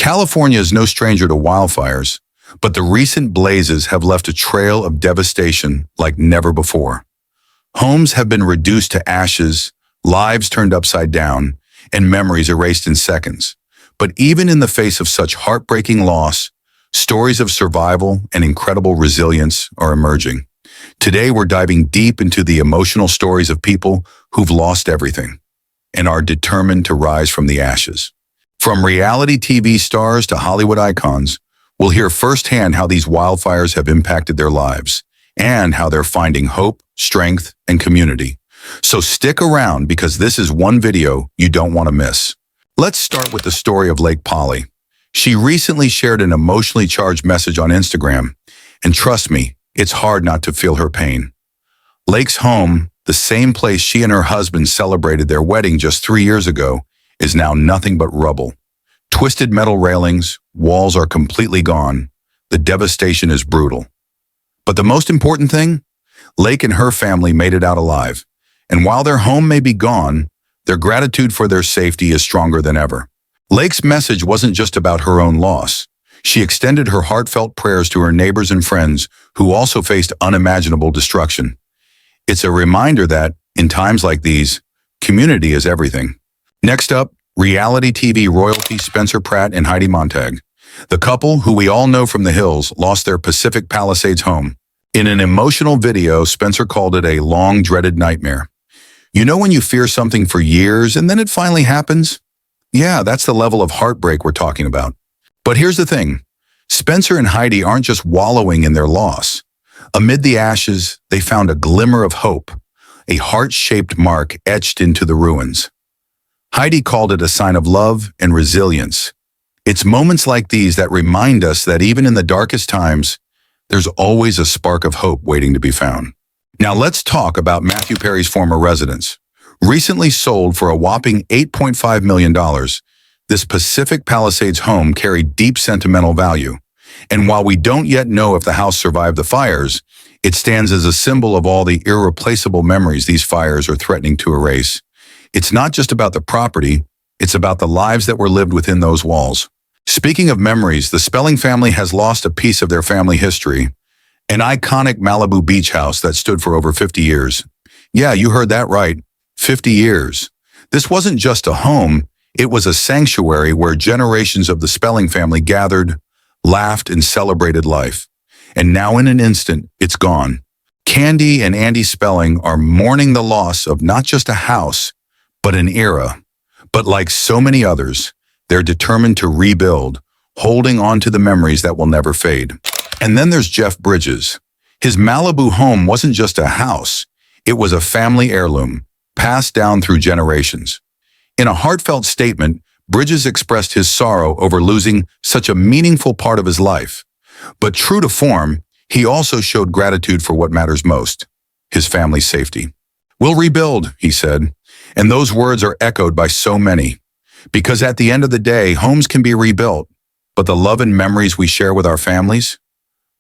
California is no stranger to wildfires, but the recent blazes have left a trail of devastation like never before. Homes have been reduced to ashes, lives turned upside down, and memories erased in seconds. But even in the face of such heartbreaking loss, stories of survival and incredible resilience are emerging. Today, we're diving deep into the emotional stories of people who've lost everything and are determined to rise from the ashes. From reality TV stars to Hollywood icons, we'll hear firsthand how these wildfires have impacted their lives and how they're finding hope, strength, and community. So stick around because this is one video you don't want to miss. Let's start with the story of Lake Polly. She recently shared an emotionally charged message on Instagram, and trust me, it's hard not to feel her pain. Lake's home, the same place she and her husband celebrated their wedding just 3 years ago, is now nothing but rubble. Twisted metal railings, walls are completely gone. The devastation is brutal. But the most important thing? Lake and her family made it out alive. And while their home may be gone, their gratitude for their safety is stronger than ever. Lake's message wasn't just about her own loss. She extended her heartfelt prayers to her neighbors and friends who also faced unimaginable destruction. It's a reminder that, in times like these, community is everything. Next up, reality TV royalty Spencer Pratt and Heidi Montag. The couple, who we all know from The Hills, lost their Pacific Palisades home. In an emotional video, Spencer called it a long-dreaded nightmare. You know when you fear something for years and then it finally happens? Yeah, that's the level of heartbreak we're talking about. But here's the thing. Spencer and Heidi aren't just wallowing in their loss. Amid the ashes, they found a glimmer of hope, a heart-shaped mark etched into the ruins. Heidi called it a sign of love and resilience. It's moments like these that remind us that even in the darkest times, there's always a spark of hope waiting to be found. Now let's talk about Matthew Perry's former residence. Recently sold for a whopping $8.5 million, this Pacific Palisades home carried deep sentimental value. And while we don't yet know if the house survived the fires, it stands as a symbol of all the irreplaceable memories these fires are threatening to erase. It's not just about the property, it's about the lives that were lived within those walls. Speaking of memories, the Spelling family has lost a piece of their family history, an iconic Malibu beach house that stood for over 50 years. Yeah, you heard that right, 50 years. This wasn't just a home, it was a sanctuary where generations of the Spelling family gathered, laughed, and celebrated life. And now in an instant, it's gone. Candy and Andy Spelling are mourning the loss of not just a house, but an era. But like so many others, they're determined to rebuild, holding on to the memories that will never fade. And then there's Jeff Bridges. His Malibu home wasn't just a house, it was a family heirloom, passed down through generations. In a heartfelt statement, Bridges expressed his sorrow over losing such a meaningful part of his life. But true to form, he also showed gratitude for what matters most, his family's safety. "We'll rebuild," he said, and those words are echoed by so many. Because at the end of the day, homes can be rebuilt, but the love and memories we share with our families,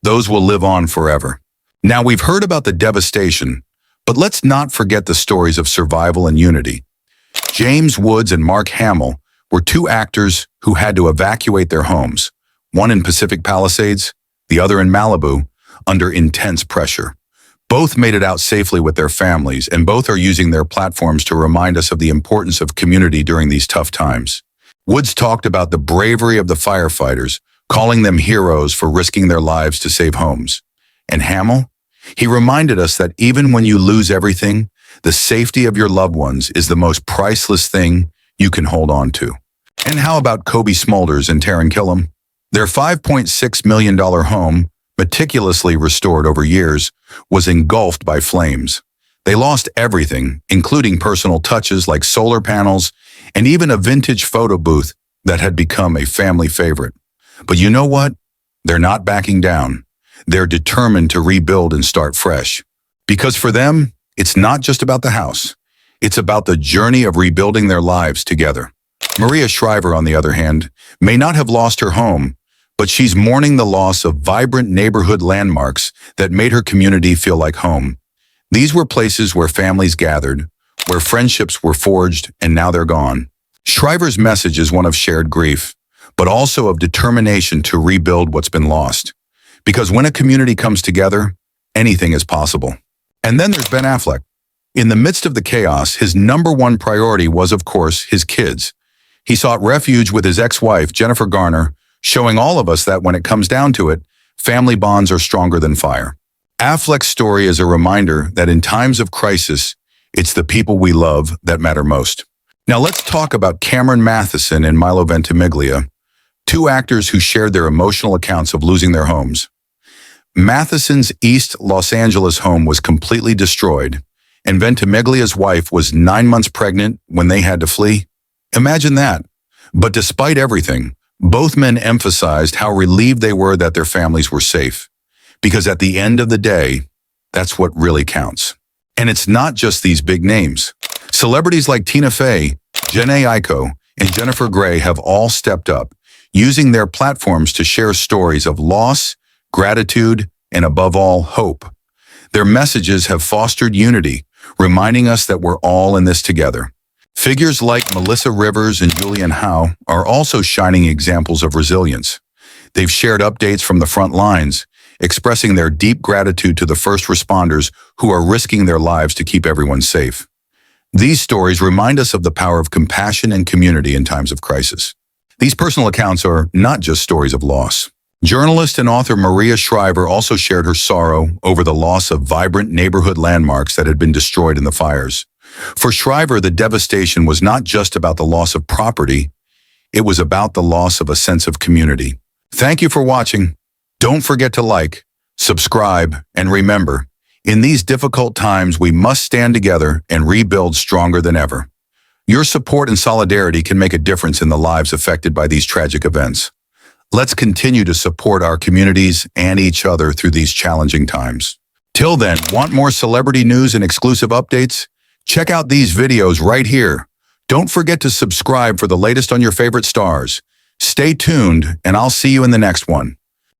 those will live on forever. Now, we've heard about the devastation, but let's not forget the stories of survival and unity. James Woods and Mark Hamill were two actors who had to evacuate their homes, one in Pacific Palisades, the other in Malibu, under intense pressure. Both made it out safely with their families, and both are using their platforms to remind us of the importance of community during these tough times. Woods talked about the bravery of the firefighters, calling them heroes for risking their lives to save homes. And Hamill? He reminded us that even when you lose everything, the safety of your loved ones is the most priceless thing you can hold on to. And how about Kobe Smulders and Taryn Killam? Their $5.6 million home, meticulously restored over years, was engulfed by flames. They lost everything, including personal touches like solar panels and even a vintage photo booth that had become a family favorite. But you know what? They're not backing down. They're determined to rebuild and start fresh. Because for them, it's not just about the house. It's about the journey of rebuilding their lives together. Maria Shriver, on the other hand, may not have lost her home, but she's mourning the loss of vibrant neighborhood landmarks that made her community feel like home. These were places where families gathered, where friendships were forged, and now they're gone. Shriver's message is one of shared grief, but also of determination to rebuild what's been lost. Because when a community comes together, anything is possible. And then there's Ben Affleck. In the midst of the chaos, his number one priority was, of course, his kids. He sought refuge with his ex-wife, Jennifer Garner, showing all of us that when it comes down to it, family bonds are stronger than fire. Affleck's story is a reminder that in times of crisis, it's the people we love that matter most. Now let's talk about Cameron Matheson and Milo Ventimiglia, two actors who shared their emotional accounts of losing their homes. Matheson's East Los Angeles home was completely destroyed, and Ventimiglia's wife was 9 months pregnant when they had to flee. Imagine that. But despite everything, both men emphasized how relieved they were that their families were safe. Because at the end of the day, that's what really counts. And it's not just these big names. Celebrities like Tina Fey, Jhené Aiko, and Jennifer Grey have all stepped up, using their platforms to share stories of loss, gratitude, and above all, hope. Their messages have fostered unity, reminding us that we're all in this together. Figures like Melissa Rivers and Julian Howe are also shining examples of resilience. They've shared updates from the front lines, expressing their deep gratitude to the first responders who are risking their lives to keep everyone safe. These stories remind us of the power of compassion and community in times of crisis. These personal accounts are not just stories of loss. Journalist and author Maria Shriver also shared her sorrow over the loss of vibrant neighborhood landmarks that had been destroyed in the fires. For Shriver, the devastation was not just about the loss of property, it was about the loss of a sense of community. Thank you for watching. Don't forget to like, subscribe, and remember, in these difficult times, we must stand together and rebuild stronger than ever. Your support and solidarity can make a difference in the lives affected by these tragic events. Let's continue to support our communities and each other through these challenging times. Till then, want more celebrity news and exclusive updates? Check out these videos right here. Don't forget to subscribe for the latest on your favorite stars. Stay tuned, and I'll see you in the next one.